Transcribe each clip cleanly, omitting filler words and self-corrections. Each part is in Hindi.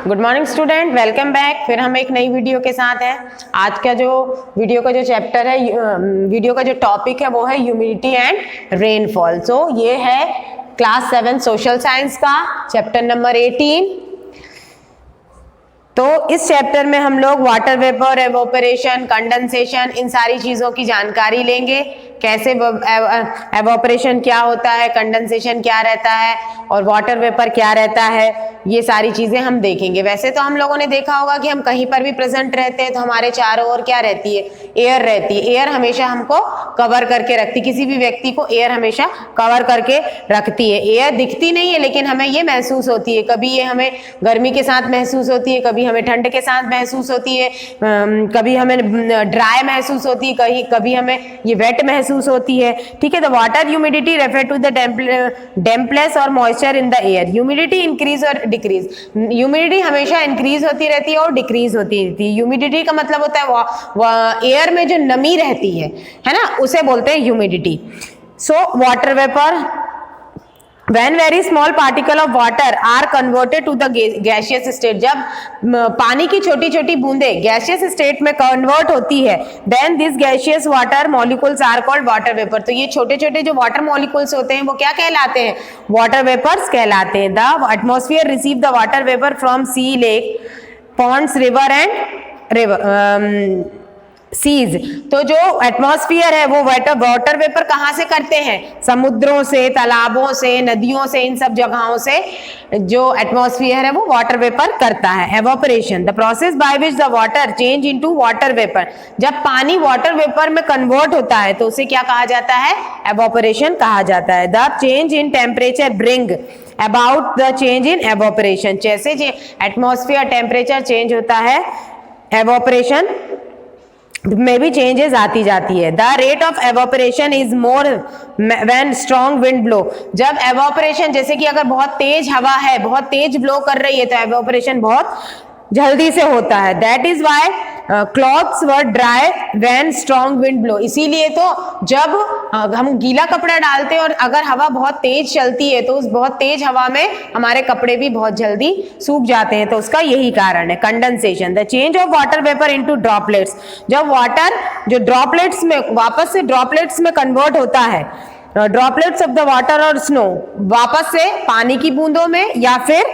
Good morning student, welcome back. फिर हम एक नई वीडियो के साथ हैं। आज का जो वीडियो का जो चैप्टर है, वीडियो का जो टॉपिक है वो है ह्यूमिडिटी एंड रेनफॉल। सो ये है क्लास 7 सोशल साइंस का चैप्टर नंबर 18। तो इस चैप्टर में हम लोग वाटर वेपर, एवोपरेशन, कंडेंसेशन, इन सारी चीज़ों की जानकारी लेंगे। कैसे एवोपरेशन क्या होता है, कंडेंसेशन क्या रहता है और वाटर वेपर क्या रहता है, ये सारी चीज़ें हम देखेंगे। वैसे तो हम लोगों ने देखा होगा कि हम कहीं पर भी प्रेजेंट रहते हैं तो हमारे चारों ओर क्या रहती है, एयर रहती है। एयर हमेशा हमको कवर करके रखती, किसी भी व्यक्ति को एयर हमेशा कवर करके रखती है। एयर दिखती नहीं है लेकिन हमें ये महसूस होती है, कभी ये हमें गर्मी के साथ महसूस होती है, कभी हमें ठंड के साथ महसूस होती है, कभी हमें ड्राई महसूस होती है, कभी हमें ये वेट महसूस होती है। ठीक है, the water humidity refer to the dampness और moisture in the air. Humidity increase और डिक्रीज, ह्यूमिडिटी हमेशा इंक्रीज होती रहती है और डिक्रीज होती रहती है। ह्यूमिडिटी का मतलब होता है एयर में जो नमी रहती है ना, उसे बोलते हैं humidity. So water vapour, When very small particle of water are converted to the gaseous state, जब पानी की छोटी छोटी बूंदे gaseous state में convert होती है, then this gaseous water molecules are called water vapor। तो ये छोटे छोटे जो water molecules होते हैं वो क्या कहलाते हैं, water vapors कहलाते हैं। The atmosphere receive the water vapor from sea, lake, ponds, river and seas. तो जो एटमॉस्फेयर है वो वाटर वेपर कहाँ से करते हैं, समुद्रों से, तालाबों से, नदियों से, इन सब जगहों से जो एटमॉस्फेयर है वो वाटर वेपर करता है। Evaporation, the process by which the water change into water vapour. जब पानी वाटर वेपर में कन्वर्ट होता है तो उसे क्या कहा जाता है, एवोपरेशन कहा जाता है। The change in temperature bring about the change in evaporation. जैसे एटमॉस्फेयर टेम्परेचर चेंज होता है, एवोपरेशन में भी चेंजेस आती जाती है। The rate of evaporation is more when strong wind blow. जब एवोपरेशन, जैसे कि अगर बहुत तेज हवा है, बहुत तेज ब्लो कर रही है तो एवोपरेशन बहुत जल्दी से होता है। That is why clothes were dry when strong wind blow. इसीलिए तो जब हम गीला कपड़ा डालते हैं और अगर हवा बहुत तेज चलती है तो उस बहुत तेज हवा में हमारे कपड़े भी बहुत जल्दी सूख जाते हैं, तो उसका यही कारण है। Condensation, the change of water vapour into droplets. जब वाटर जो ड्रॉपलेट्स में वापस से ड्रॉपलेट्स में कन्वर्ट होता है, ड्रॉपलेट्स ऑफ द वाटर और स्नो, वापस से पानी की बूंदों में या फिर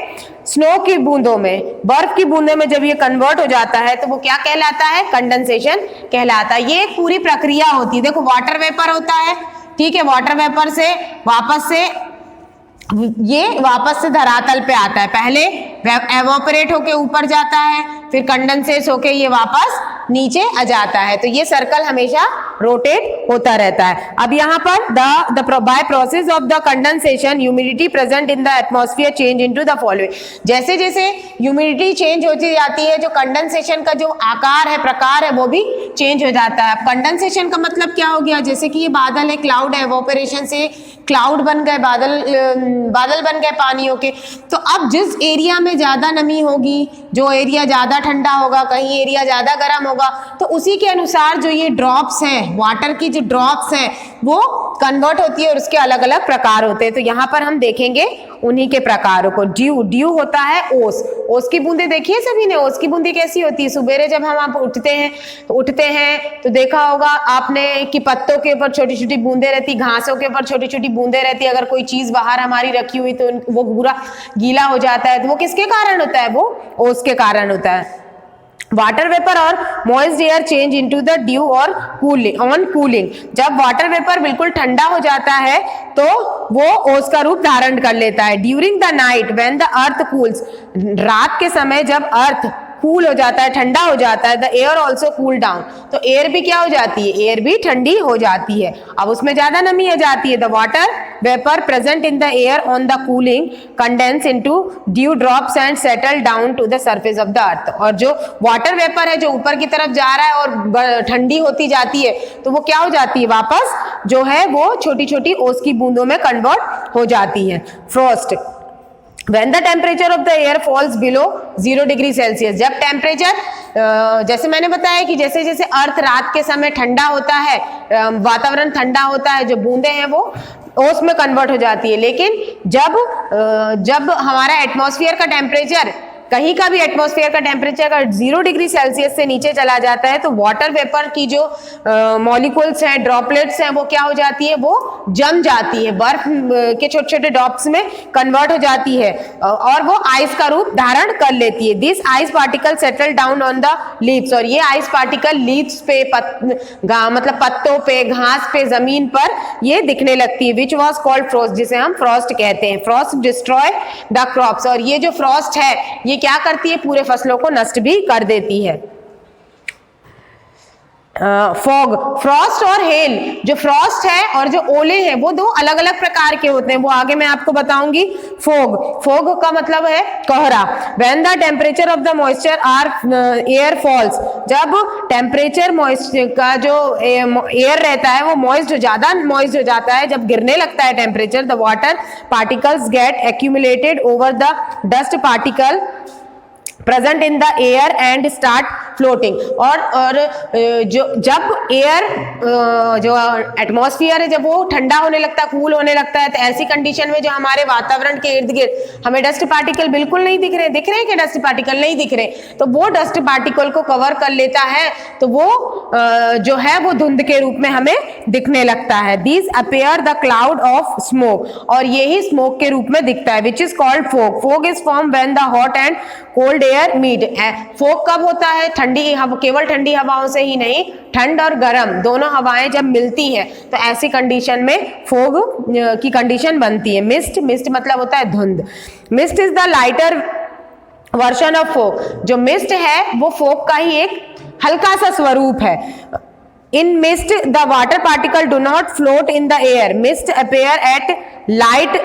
स्नो की बूंदों में, बर्फ की बूंदों में जब ये कन्वर्ट हो जाता है तो वो क्या कहलाता है, कंडेंसेशन कहलाता है। ये एक पूरी प्रक्रिया होती है। देखो वाटर वेपर होता है, ठीक है, वाटर वेपर से ये वापस से धरातल पे आता है। पहले एवोपरेट होके ऊपर जाता है, फिर कंडेंसेट होके ये वापस नीचे आ जाता है। तो ये सर्कल हमेशा रोटेट होता रहता है। अब यहाँ पर by process of the condensation humidity present in the atmosphere change into the following. जैसे जैसे ह्यूमिडिटी चेंज होती जाती है, जो कंडेंसेशन का जो आकार है, प्रकार है, वो भी चेंज हो जाता है। अब कंडेंसेशन का मतलब क्या हो गया, जैसे कि ये बादल है, क्लाउड है, एवोपरेशन से क्लाउड बन गए, बादल बन गए पानियों के। तो अब जिस एरिया में ज्यादा नमी होगी, जो एरिया ज्यादा ठंडा होगा, कहीं एरिया ज्यादा गर्म होगा, तो उसी के अनुसार जो ये ड्रॉप्स हैं, वाटर की जो ड्रॉप्स हैं वो कन्वर्ट होती है और उसके अलग अलग प्रकार होते हैं। तो यहाँ पर हम देखेंगे उन्हीं के प्रकारों को। ड्यू होता है ओस की बूंदे देखिए सभी ने। ओस की बूंदी कैसी होती है, सुबेरे जब हम आप उठते हैं तो देखा होगा आपने कि पत्तों के ऊपर छोटी छोटी बूंदे रहती, घासों के ऊपर छोटी छोटी बूंदे रहती। अगर कोई चीज बाहर हमारी रखी हुई तो वो पूरा गीला हो जाता है, तो वो किसके कारण होता है, वो ओस के कारण होता है। वाटर वेपर और moist air change into the dew और कूलिंग। जब वाटर वेपर बिल्कुल ठंडा हो जाता है तो वो ओस का रूप धारण कर लेता है। During the night when the earth cools, रात के समय जब अर्थ कूल हो जाता है, ठंडा हो जाता है, the air also cool down. तो एयर भी क्या हो जाती है, एयर भी ठंडी हो जाती है। अब उसमें ज्यादा नमी आ जाती है। The water vapour present in the air on the cooling condense into dew drops and settle down to the surface of the earth. और जो वाटर वेपर है जो ऊपर की तरफ जा रहा है और ठंडी होती जाती है, तो वो क्या हो जाती है, वापस जो है वो छोटी छोटी ओस की बूंदों में कन्वर्ट हो जाती है। Frost, When the temperature of the air falls below 0 degree Celsius. जब टेम्परेचर, जैसे मैंने बताया कि जैसे जैसे अर्थ रात के समय ठंडा होता है, वातावरण ठंडा होता है, जो बूंदे हैं वो ओस में कन्वर्ट हो जाती है। लेकिन जब हमारा एटमॉस्फेयर का टेम्परेचर कहीं का भी एटमॉस्फेयर का टेम्परेचर अगर 0 डिग्री सेल्सियस से नीचे चला जाता है तो वाटर वेपर की जो मॉलिक्यूल्स हैं, ड्रॉपलेट्स हैं, वो क्या हो जाती है, वो जम जाती है, बर्फ के छोटे छोटे ड्रॉप्स में कन्वर्ट हो जाती है और वो आइस का रूप धारण कर लेती है। This ice particle settle down on the leaves, और ये आइस पार्टिकल लीव्स पे मतलब पत्तों पे, घास पे, जमीन पर ये दिखने लगती है। विच वॉज कॉल्ड फ्रॉस्ट, जिसे हम फ्रॉस्ट कहते हैं। फ्रॉस्ट डिस्ट्रॉय द क्रॉप्स, और ये जो फ्रॉस्ट है ये क्या करती है, पूरे फसलों को नष्ट भी कर देती है। फॉग, फ्रॉस्ट और हेल, जो फ्रॉस्ट है और जो ओले हैं वो दो अलग अलग प्रकार के होते हैं, वो आगे मैं आपको बताऊंगी। फोग, फोग का मतलब है कोहरा। When the temperature of the moisture or air falls, जब टेम्परेचर मॉइस्चर का जो एयर रहता है वो मॉइस्ट, ज्यादा मॉइस्ट हो जाता है, जब गिरने लगता है temperature, the water particles get accumulated over the dust particle present in the air and start floating. और जो जब एयर जो एटमॉस्फेयर है जब वो ठंडा होने लगता है, कूल होने लगता है, तो ऐसी कंडीशन में जो हमारे वातावरण के इर्द गिर्द हमें डस्ट पार्टिकल बिल्कुल नहीं दिख रहे कि डस्ट पार्टिकल नहीं दिख रहे, तो वो डस्ट पार्टिकल को कवर कर लेता है, तो वो जो है वो धुंध के रूप में हमें दिखने लगता है। These appear the cloud of smoke, और यही स्मोक के रूप में दिखता है, which is called fog. Fog is form when the hot and cold air meet. Fog कब होता है, ठंडी हवा, केवल ठंडी हवाओं से ही नहीं, ठंड और गर्म दोनों हवाएं जब मिलती हैं तो ऐसी कंडीशन में फोग की कंडीशन बनती है। मिस्ट, मिस्ट मतलब होता है धुंध। Mist is the lighter version of fog, जो मिस्ट है वो फोग का ही एक हल्का सा स्वरूप है। In mist the water particle do not float in the air, mist appear at light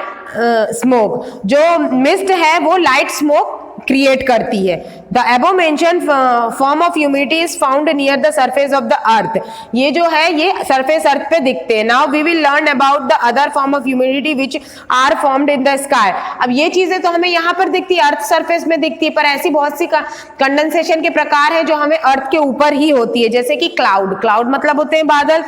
smoke. जो मिस्ट है वो लाइट स्मोक क्रिएट करती है। The above mention form of humidity is found near the surface of the earth, ये जो है ये सरफेस अर्थ पे दिखते हैं। Now we will learn about the other form of humidity which are formed in the sky. अब ये चीजें तो हमें यहाँ पर दिखती है, अर्थ सरफेस में दिखती है, पर ऐसी बहुत सी कंडेंसेशन के प्रकार है जो हमें अर्थ के ऊपर ही होती है, जैसे कि क्लाउड। क्लाउड मतलब होते हैं बादल।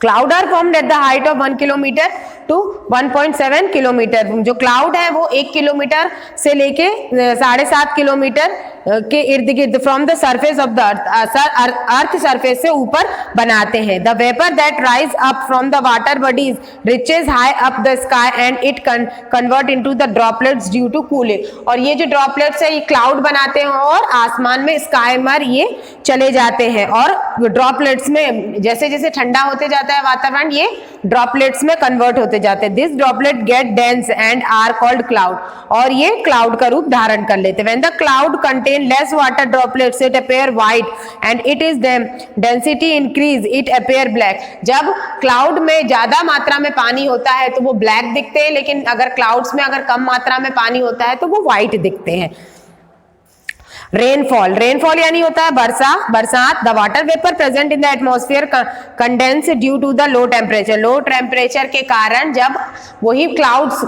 Cloud are formed at the height of 1 kilometre to 1.7 kilometre. जो क्लाउड है वो 1 किलोमीटर से लेके 7.5 किलोमीटर के इर्द गिर्द from the surface of the earth surface से ऊपर बनाते हैं। The vapour that rise up from the water bodies reaches high up the sky and it convert into the droplets due to cooling. और ये जो ड्रॉपलेट्स है ये क्लाउड बनाते हैं और आसमान में स्काई मर ये चले जाते हैं, और ड्रॉपलेट्स में जैसे जैसे ठंडा होते जाता है वातावरण ये ड्रॉपलेट्स में कन्वर्ट होते जाते हैं। This droplet get dense and are called cloud, और ये क्लाउड का रूप धारण कर लेते हैं। When the cloud contain less water droplets it appear white and it is them density increase it appear black। जब क्लाउड में ज्यादा मात्रा में पानी होता है तो वो ब्लैक दिखते हैं, लेकिन अगर क्लाउड्स में अगर कम मात्रा में पानी होता है तो वो व्हाइट दिखते हैं। रेनफॉल, रेनफॉल यानी होता है बरसात। The water vapour present in the atmosphere condense due to the low temperature, low temperature के कारण जब वही क्लाउड्स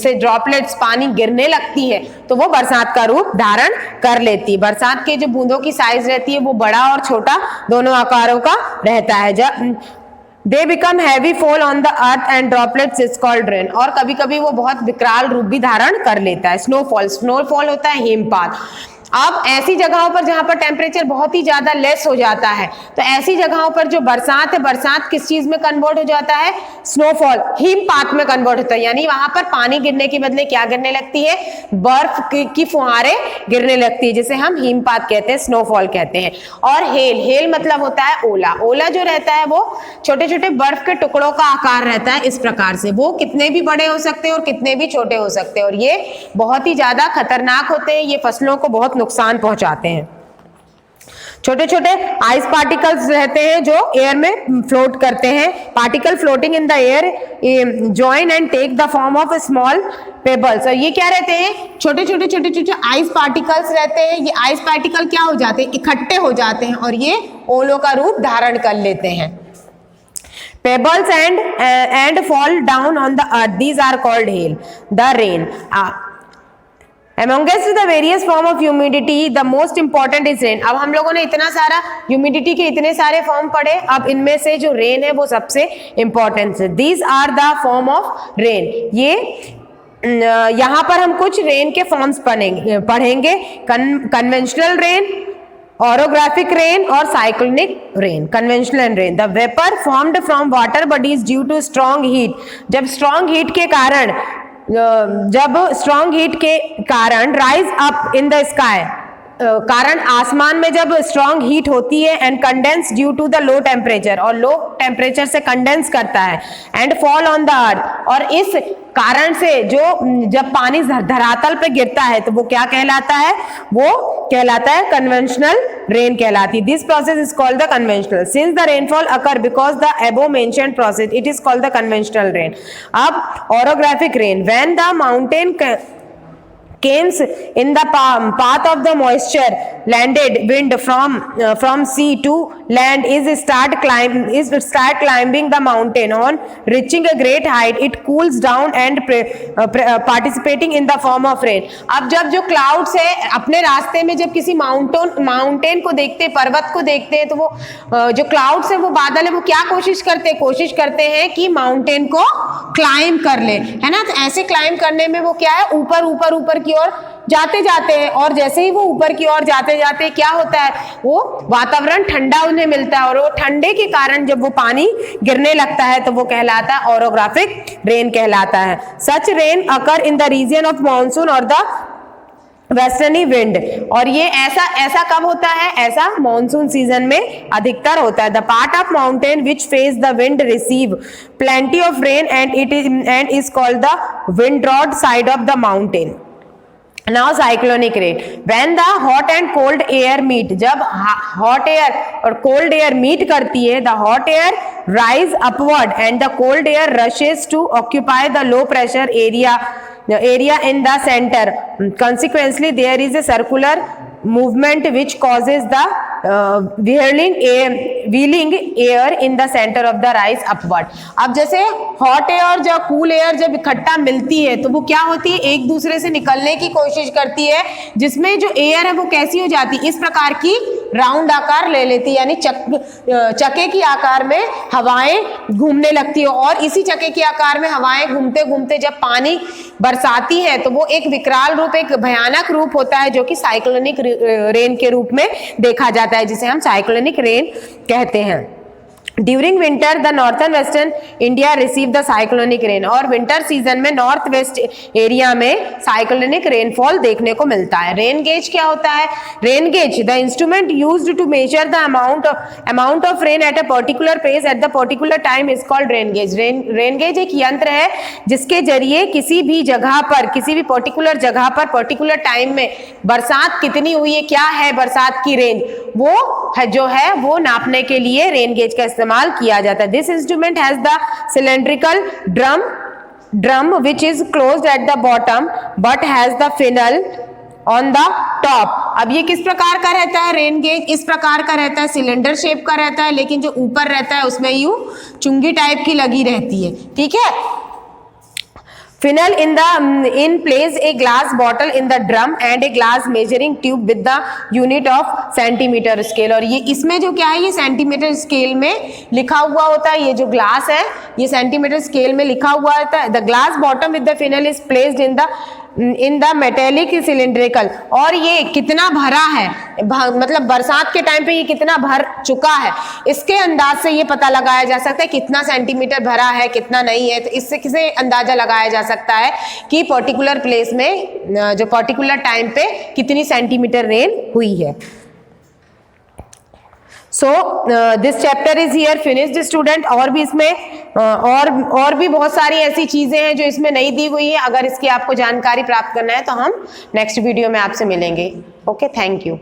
से ड्रॉपलेट्स पानी गिरने लगती है तो वो बरसात का रूप धारण कर लेती है। बरसात के जो बूंदों की साइज रहती है वो बड़ा और छोटा दोनों आकारों का रहता है। जब They become heavy fall on the earth and droplets is called rain, और कभी कभी वो बहुत विकराल रूप भी धारण कर लेता है। स्नोफॉल, स्नोफॉल होता है हिमपात। अब ऐसी जगहों पर जहां पर टेम्परेचर बहुत ही ज्यादा लेस हो जाता है तो ऐसी जगहों पर जो बरसात है, बरसात किस चीज में कन्वर्ट हो जाता है, स्नोफॉल, हिमपात में कन्वर्ट होता है। यानी वहां पर पानी गिरने के बदले क्या गिरने लगती है, बर्फ की फुहारें गिरने लगती है, जिसे हम हिमपात कहते हैं, स्नोफॉल कहते हैं। और हेल, हेल मतलब होता है ओला। ओला जो रहता है वो छोटे छोटे बर्फ के टुकड़ों का आकार रहता है, इस प्रकार से वो कितने भी बड़े हो सकते हैं और कितने भी छोटे हो सकते हैं, और ये बहुत ही ज्यादा खतरनाक होते हैं, ये फसलों को बहुत नुकसान पहुंचाते हैं। छोटे छोटे आइस पार्टिकल्स रहते हैं जो एयर में फ्लोट करते हैं। Particle floating in the air join and take the form of small pebbles. और ये क्या रहते हैं, छोटे छोटे आइस पार्टिकल्स रहते हैं। ये आइस पार्टिकल क्या हो जाते हैं, इकट्ठे हो जाते हैं और ये ओलों का रूप धारण कर लेते हैं। Pebbles and fall down on the earth. These are called hail. The rain. Amongst the various form of humidity, the most important is rain. अब हम लोगों ने इतना सारा ह्यूमिडिटी के इतने सारे फॉर्म पढ़े, अब इनमें से जो रेन है वो सबसे इंपॉर्टेंट है। These are the form of rain. ये यहाँ पर हम कुछ रेन के फॉर्म्स पढ़ेंगे कन्वेंशनल रेन, orographic rain और cyclonic rain. Conventional rain, the vapor formed from water bodies due to strong heat. जब strong heat के कारण rise up in the sky, कारण आसमान में जब स्ट्रॉन्ग हीट होती है and condense due to the low temperature, और लो टेम्परेचर से कंडेंस करता है and fall on the earth, और इस कारण से जो जब पानी धरातल पे गिरता है तो वो क्या कहलाता है, वो कहलाता है कन्वेंशनल रेन कहलाती है. This process is called the conventional. Since the rainfall occur because the above mentioned process it is called the conventional rain. अब orographic rain, when the mountain comes in the path of the moisture landed wind from sea to land is start climbing the mountain. On reaching a great height it cools down and participating in the form of rain. अब जब जो क्लाउड्स है अपने रास्ते में जब किसी माउंटेन को देखते, पर्वत को देखते हैं, तो वो जो क्लाउड्स है वो बादल है, वो क्या कोशिश करते हैं कि माउंटेन को क्लाइम कर ले, है ना. तो ऐसे क्लाइम करने में वो क्या है, ऊपर की ओर जाते हैं, और जैसे ही वो ऊपर की ओर जाते क्या होता है, वो वातावरण ठंडा उन्हें मिलता है, और वो ठंडे के कारण जब वो पानी गिरने लगता है तो वो कहलाता है ऑरोग्राफिक रेन कहलाता है. Such rain occur in the region of monsoon और द वेस्टर्नी विंड. और ये ऐसा कब होता है, ऐसा मॉनसून सीजन में अधिकतर होता है. The part of mountain which face the wind receive plenty of rain and is called the windward side of the mountain. Now cyclonic rain, when the hot and cold air meet, जब hot air और cold air meet करती है, the hot air rise upward and the cold air rushes to occupy the low pressure area in the center. Consequently there is a circular movement which causes the wheeling air in the center of the rise upward. अब जैसे हॉट एयर जब कूल एयर जब इकट्ठा मिलती है तो वो क्या होती है, एक दूसरे से निकलने की कोशिश करती है, जिसमें जो एयर है वो कैसी हो जाती है, इस प्रकार की राउंड आकार ले लेती है, यानी चक्के की आकार में हवाएं घूमने लगती है. और इसी चक्के के आकार में हवाएं घूमते घूमते जब पानी बरसाती है तो वो एक विकराल रूप, एक भयानक रूप होता है जो कि साइक्लोनिक रेन के रूप में देखा जाता है, जिसे हम साइक्लोनिक रेन कहते हैं. During winter the northern western India receive the cyclonic rain. और विंटर सीजन में नॉर्थ वेस्ट एरिया में साइक्लोनिक रेनफॉल देखने को मिलता है. रेन गेज क्या होता है, rain gauge the instrument used to measure the amount of rain at a particular place at the particular time is called rain gauge. Rain gauge एक यंत्र है जिसके जरिए किसी भी जगह पर, किसी भी पर्टिकुलर जगह पर पर्टिकुलर टाइम में बरसात कितनी हुई है, क्या है बरसात की रेंज, वो है जो है वो नापने के लिए रेन गेज का इस्तेमाल किया जाता है. This instrument has the cylindrical drum which is closed at the bottom but has the funnel on the top. अब ये किस प्रकार का रहता है, रेन गेज इस प्रकार का रहता है, सिलेंडर शेप का रहता है, लेकिन जो ऊपर रहता है उसमें यूं चुंगी टाइप की लगी रहती है. ठीक है. Funnel in place a glass bottle in the drum and a glass measuring tube with the unit of centimeter scale. और ये इसमें जो क्या है, ये सेंटीमीटर स्केल में लिखा हुआ होता है. ये जो ग्लास है ये सेंटीमीटर स्केल में लिखा हुआ होता है. The glass bottom with the funnel is placed in the metallic cylindrical. और ये कितना भरा है, मतलब बरसात के टाइम पे ये कितना भर चुका है, इसके अंदाज से ये पता लगाया जा सकता है कितना सेंटीमीटर भरा है कितना नहीं है. तो इससे किसे अंदाजा लगाया जा सकता है कि पर्टिकुलर प्लेस में जो पर्टिकुलर टाइम पे कितनी सेंटीमीटर रेन हुई है. So this chapter is here finished student. और भी इसमें और भी बहुत सारी ऐसी चीजें हैं जो इसमें नहीं दी हुई है. अगर इसकी आपको जानकारी प्राप्त करना है तो हम नेक्स्ट वीडियो में आपसे मिलेंगे. Okay, thank you.